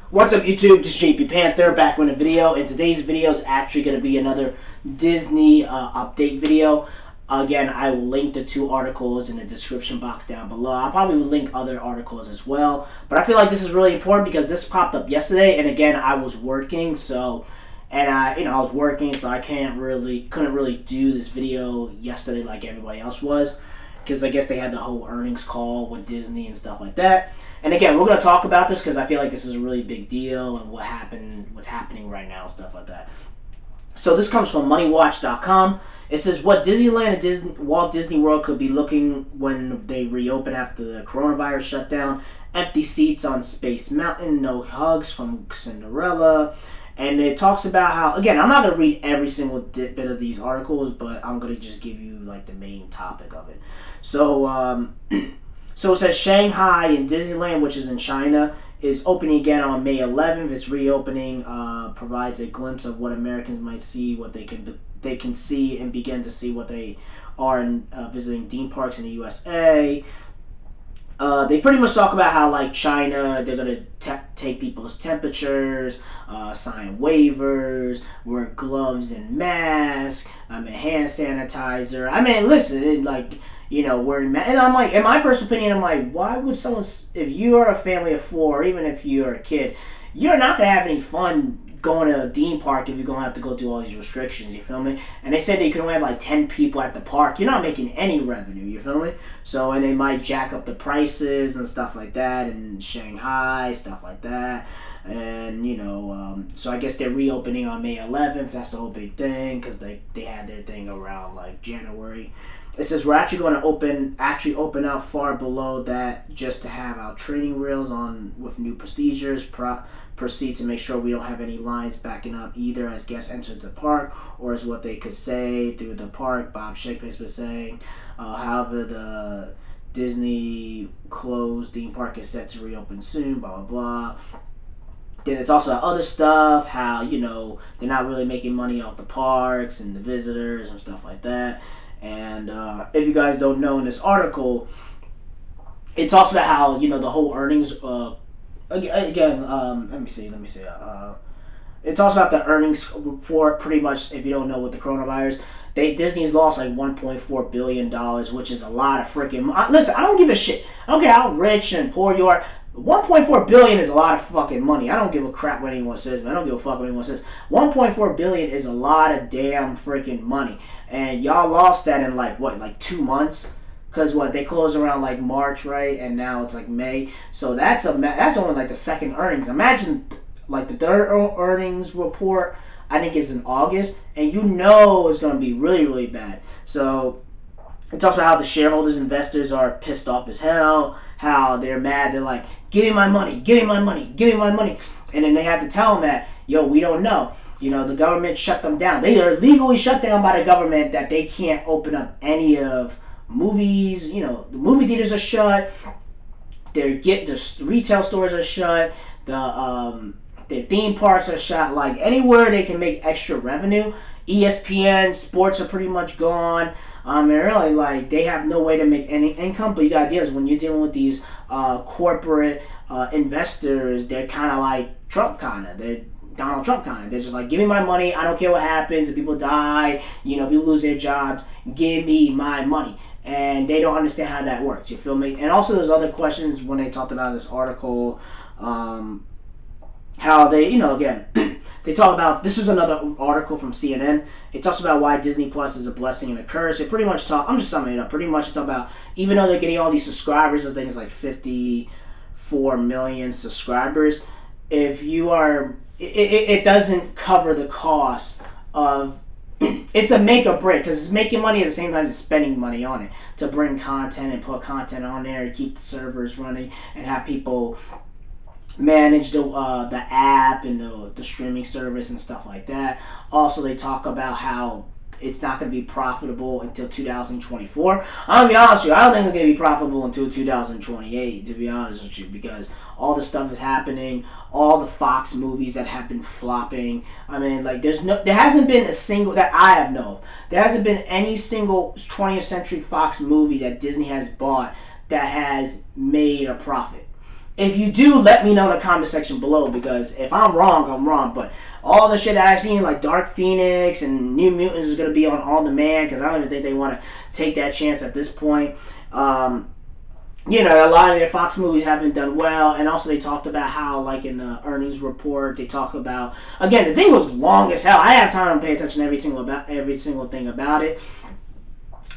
What's up, YouTube? This is JP Panther back with a video, and today's video is actually going to be another Disney update video. Again, I will link the two articles in the description box down below. I'll probably link other articles as well, but I feel like this is really important because this popped up yesterday, and again, I was working, so I was working, so I couldn't really do this video yesterday like everybody else was, because I guess they had the whole earnings call with Disney and stuff like that. And again, we're going to talk about this because I feel like this is a really big deal and what's happening right now, stuff like that. So this comes from MoneyWatch.com. It says what Disneyland and Walt Disney World could be looking when they reopen after the coronavirus shutdown. Empty seats on Space Mountain, no hugs from Cinderella. And it talks about how, again, I'm not going to read every single bit of these articles, but I'm going to just give you like the main topic of it. So, so it says Shanghai and Disneyland, which is in China, is opening again on May 11th. Its reopening provides a glimpse of what Americans might see, what they can see and begin to see what they are in visiting theme parks in the USA. They pretty much talk about how, like, China, they're going to take people's temperatures, sign waivers, wear gloves and masks, hand sanitizer. I mean, listen, like, wearing masks. And I'm like, in my personal opinion, I'm like, why would someone, if you are a family of four, or even if you're a kid, you're not going to have any fun going to a theme park if you're going to have to go through all these restrictions, you feel me? And they said they could only have like 10 people at the park. You're not making any revenue, you feel me? So, and they might jack up the prices and stuff like that in Shanghai, stuff like that. And, so I guess they're reopening on May 11th. That's the whole big thing because they had their thing around like January. It says we're actually going to open up far below that just to have our training reels on with new procedures. Proceed to make sure we don't have any lines backing up either as guests enter the park or as what they could say through the park. Bob Shakespeare was saying. However, the Disney closed theme park is set to reopen soon. Blah blah blah. Then it's also about other stuff, how they're not really making money off the parks and the visitors and stuff like that. And if you guys don't know, in this article, it talks about how the whole earnings. Again, let me see. It talks about the earnings report. Pretty much, if you don't know, with the coronavirus, Disney's lost like $1.4 billion, which is a lot of freaking. Listen, I don't give a shit. I don't care how rich and poor you are. 1.4 billion is a lot of fucking money. I don't give a crap what anyone says, man. I don't give a fuck what anyone says. 1.4 billion is a lot of damn freaking money, and y'all lost that in like 2 months. Because they closed around like March, right? And now it's like May. So that's only like the second earnings. Imagine like the third earnings report, I think is in August. And it's going to be really, really bad. So it talks about how the shareholders, investors are pissed off as hell. How they're mad. They're like, give me my money, give me my money, give me my money. And then they have to tell them that, yo, we don't know. The government shut them down. They are legally shut down by the government that they can't open up any of movies. The movie theaters are shut. The retail stores are shut. The theme parks are shut. Like anywhere they can make extra revenue. ESPN sports are pretty much gone. And really, like, they have no way to make any income. But you got ideas when you're dealing with these corporate investors. They're kind of like Trump, they're Donald Trump They're just like, give me my money. I don't care what happens. If people die, people lose their jobs, give me my money. And they don't understand how that works. You feel me? And also, there's other questions when they talked about this article. How they, again, they talk about, this is another article from CNN. It talks about why Disney Plus is a blessing and a curse. It pretty much I'm just summing it up. Pretty much it talks about, even though they're getting all these subscribers, I think it's like 54 million subscribers. If you are, it doesn't cover the cost of, it's a make or break because it's making money at the same time as spending money on it to bring content and put content on there and keep the servers running and have people manage the app and the streaming service and stuff like that. Also, they talk about how it's not going to be profitable until 2024. I'm going to be honest with you, I don't think it's going to be profitable until 2028, to be honest with you, because all the stuff is happening, all the Fox movies that have been flopping. I mean, like, there hasn't been a single, that I have known, there hasn't been any single 20th Century Fox movie that Disney has bought that has made a profit? If you do, let me know in the comment section below, because if I'm wrong, I'm wrong. But all the shit that I've seen, like Dark Phoenix and New Mutants, is going to be on demand, because I don't even think they want to take that chance at this point. You know, a lot of their Fox movies haven't done well, and also they talked about how, like in the earnings report, they talk about, again, the thing was long as hell. I have time to pay attention to every single thing about it,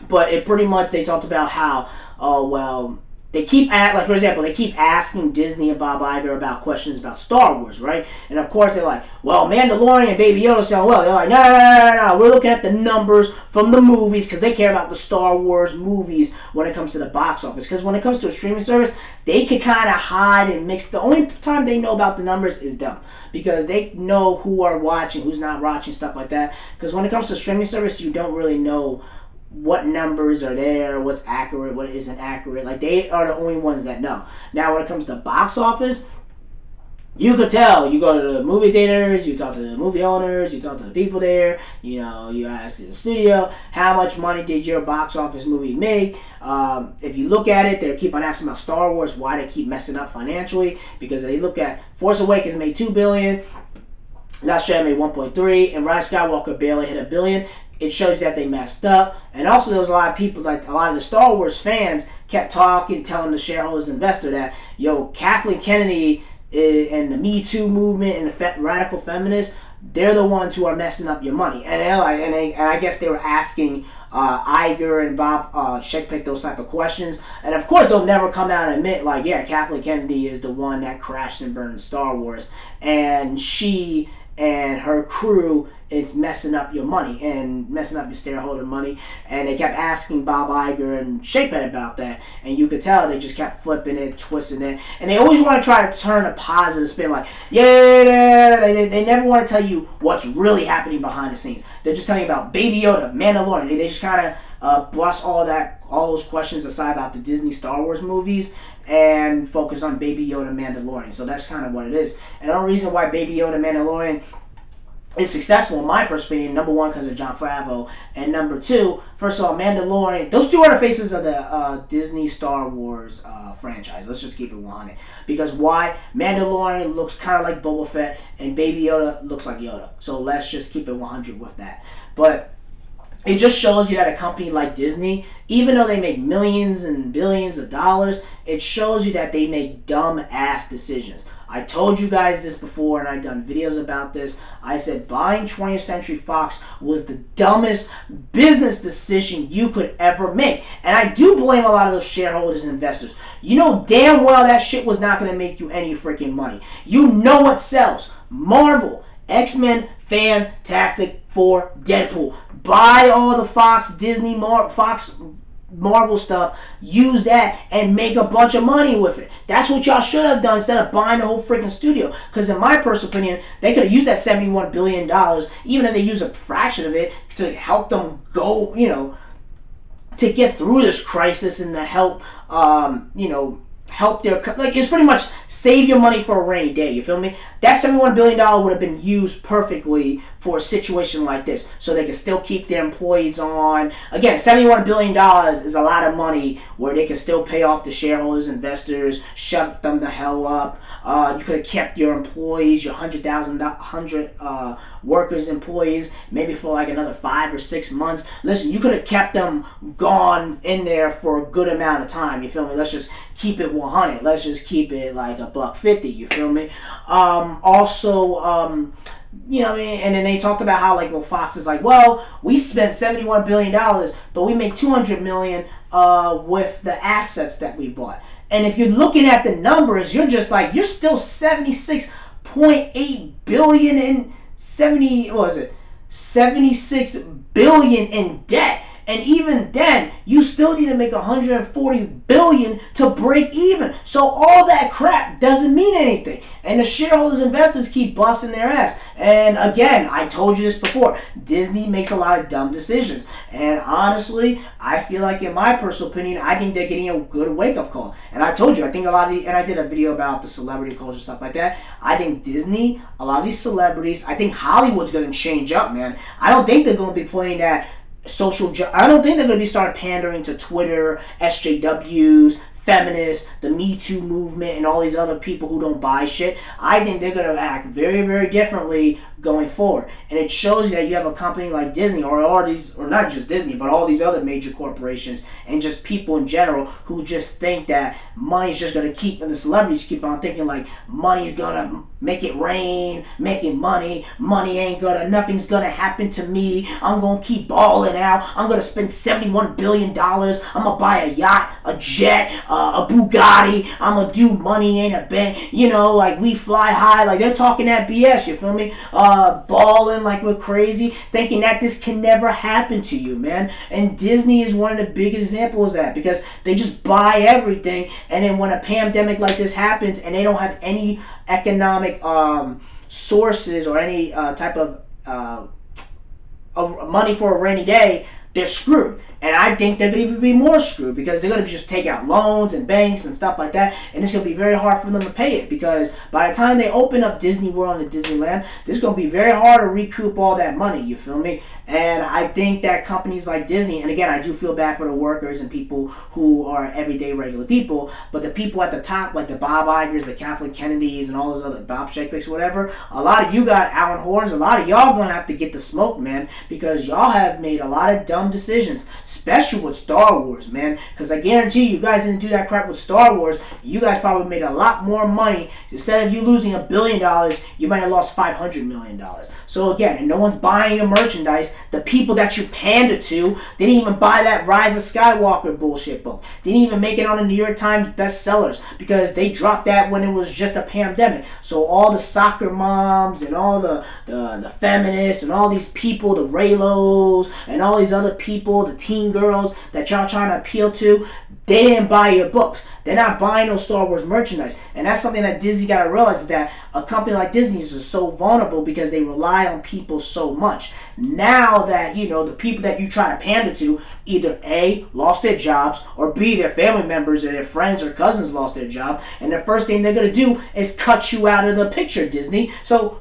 but it pretty much, they talked about how, well, they keep like, for example, they keep asking Disney and Bob Iger about questions about Star Wars, right? And of course they're like, well, Mandalorian and Baby Yoda sound well. They're like, no, we're looking at the numbers from the movies, because they care about the Star Wars movies when it comes to the box office. Because when it comes to a streaming service, they can kind of hide and mix. The only time they know about the numbers is dumb, because they know who are watching, who's not watching, stuff like that. Because when it comes to streaming service, you don't really know what numbers are there, what's accurate, what isn't accurate. Like, they are the only ones that know. Now, when it comes to box office, you could tell. You go to the movie theaters, you talk to the movie owners, you talk to the people there, you know, you ask the studio, how much money did your box office movie make? If you look at it, they keep on asking about Star Wars, why they keep messing up financially, because they look at Force Awakens made $2 billion, Last Jedi made 1.3, and Rise of Skywalker barely hit $1 billion. It shows that they messed up. And also, there was a lot of people, like a lot of the Star Wars fans, kept talking, telling the shareholders, investor that, yo, Kathleen Kennedy and the Me Too movement and the radical feminists, they're the ones who are messing up your money. And I guess they were asking Iger and Bob Chapek those type of questions. And of course, they'll never come out and admit, like, yeah, Kathleen Kennedy is the one that crashed and burned Star Wars, and she and her crew is messing up your money and messing up your shareholder money. And they kept asking Bob Iger and Chapek about that, and you could tell they just kept flipping it, twisting it, and they always want to try to turn a positive spin, like, yeah, they never want to tell you what's really happening behind the scenes. They're just telling you about Baby Yoda, Mandalorian. They just kind of brush all those questions aside about the Disney Star Wars movies and focus on Baby Yoda, Mandalorian. So that's kind of what it is. And the only reason why Baby Yoda, Mandalorian is successful, in my personal opinion, number one, because of Jon Favreau, and number two, first of all, Mandalorian. Those two are the faces of the Disney Star Wars franchise. Let's just keep it 100. Because why? Mandalorian looks kind of like Boba Fett, and Baby Yoda looks like Yoda. So let's just keep it 100 with that. But it just shows you that a company like Disney, even though they make millions and billions of dollars, it shows you that they make dumb ass decisions. I told you guys this before, and I've done videos about this. I said buying 20th Century Fox was the dumbest business decision you could ever make. And I do blame a lot of those shareholders and investors. You know damn well that shit was not going to make you any freaking money. You know what sells. Marvel, X-Men, Fantastic Four, Deadpool. Buy all the Fox, Disney, Fox, Marvel stuff, use that, and make a bunch of money with it. That's what y'all should have done instead of buying the whole freaking studio. Because in my personal opinion, they could have used that $71 billion, even if they use a fraction of it, to help them go, you know, to get through this crisis and to help, help their, like, it's pretty much save your money for a rainy day, you feel me? That $71 billion would have been used perfectly for a situation like this, so they can still keep their employees on. Again, $71 billion is a lot of money where they can still pay off the shareholders, investors, shut them the hell up. You could have kept your employees, your 100 workers, employees, maybe for like another 5 or 6 months. Listen, you could have kept them gone in there for a good amount of time, you feel me? Let's just keep it 100. Let's just keep it like $1.50, you feel me? You know what I mean? And then they talked about how, like, well, Fox is like, well, we spent $71 billion, but we made $200 million with the assets that we bought. And if you're looking at the numbers, you're just like, you're still $76.8 billion in 76 billion in debt. And even then, you still need to make $140 billion to break even. So all that crap doesn't mean anything. And the shareholders, investors keep busting their ass. And again, I told you this before, Disney makes a lot of dumb decisions. And honestly, I feel like, in my personal opinion, I think they're getting a good wake-up call. And I told you, I think a lot of and I did a video about the celebrity culture, stuff like that. I think Disney, a lot of these celebrities, I think Hollywood's going to change up, man. I don't think they're going to be playing that I don't think they're going to be starting pandering to Twitter, SJWs, feminists, the Me Too movement, and all these other people who don't buy shit, I think they're going to act very, very differently going forward. And it shows you that you have a company like Disney, or all these, or not just Disney, but all these other major corporations and just people in general who just think that money's just going to keep, and the celebrities keep on thinking like money's going to make it rain, making money ain't gonna, nothing's gonna happen to me, I'm gonna keep balling out, I'm gonna spend $71 billion, I'm gonna buy a yacht, a jet, a Bugatti, I'm gonna do money in a bank, you know, like we fly high, like they're talking that BS, you feel me, balling like we're crazy, thinking that this can never happen to you, man. And Disney is one of the biggest examples of that, because they just buy everything, and then when a pandemic like this happens and they don't have any economic sources or any type of money for a rainy day, they're screwed. And I think they're going to even be more screwed, because they're going to just take out loans and banks and stuff like that, and it's going to be very hard for them to pay it, because by the time they open up Disney World and Disneyland, it's going to be very hard to recoup all that money, you feel me? And I think that companies like Disney, and again, I do feel bad for the workers and people who are everyday regular people, but the people at the top, like the Bob Igers, the Kathleen Kennedys, and all those other Bob Chapeks, whatever, a lot of you got Alan Horns, a lot of y'all going to have to get the smoke, man, because y'all have made a lot of dumb decisions, especially with Star Wars, man, because I guarantee you guys didn't do that crap with Star Wars, you guys probably made a lot more money. Instead of you losing $1 billion, you might have lost $500 million. So again, and no one's buying your merchandise. The people that you pander to didn't even buy that Rise of Skywalker bullshit book. Didn't even make it on the New York Times bestsellers, because they dropped that when it was just a pandemic. So all the soccer moms and all the feminists and all these people, the Raylos and all these other people, the teen girls that y'all trying to appeal to, they didn't buy your books. They're not buying no Star Wars merchandise. And that's something that Disney got to realize, is that a company like Disney is so vulnerable because they rely on people so much. Now that, you know, the people that you try to pander to either A, lost their jobs, or B, their family members or their friends or cousins lost their job, and the first thing they're going to do is cut you out of the picture, Disney. So,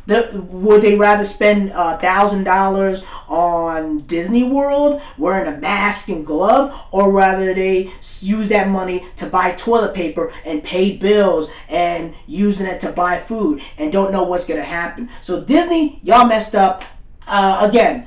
would they rather spend $1,000 on Disney World wearing a mask and glove, or rather they use that money to buy toilet paper and pay bills and using it to buy food and don't know what's going to happen? So Disney, y'all messed up. Again,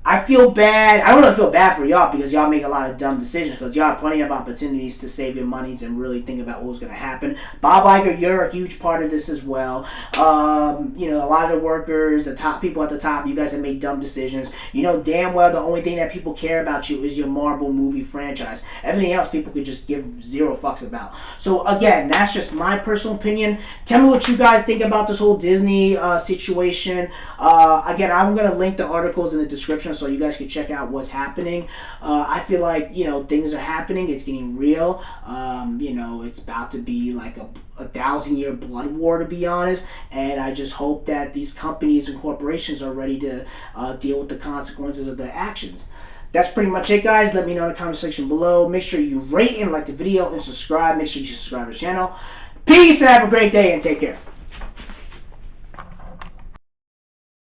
I feel bad. I don't really feel bad for y'all, because y'all make a lot of dumb decisions, because y'all have plenty of opportunities to save your monies and really think about what was going to happen. Bob Iger, you're a huge part of this as well. You know, a lot of the workers, the top people at the top, you guys have made dumb decisions. You know damn well the only thing that people care about you is your Marvel movie franchise. Everything else people could just give zero fucks about. So again, that's just my personal opinion. Tell me what you guys think about this whole Disney situation. Again, I'm going to link the articles in the description so you guys can check out what's happening. I feel like, you know, things are happening. It's getting real. You know, it's about to be like a 1,000-year blood war, to be honest. And I just hope that these companies and corporations are ready to deal with the consequences of their actions. That's pretty much it, guys. Let me know in the comment section below. Make sure you rate and like the video and subscribe. Make sure you subscribe to the channel. Peace, and have a great day, and take care.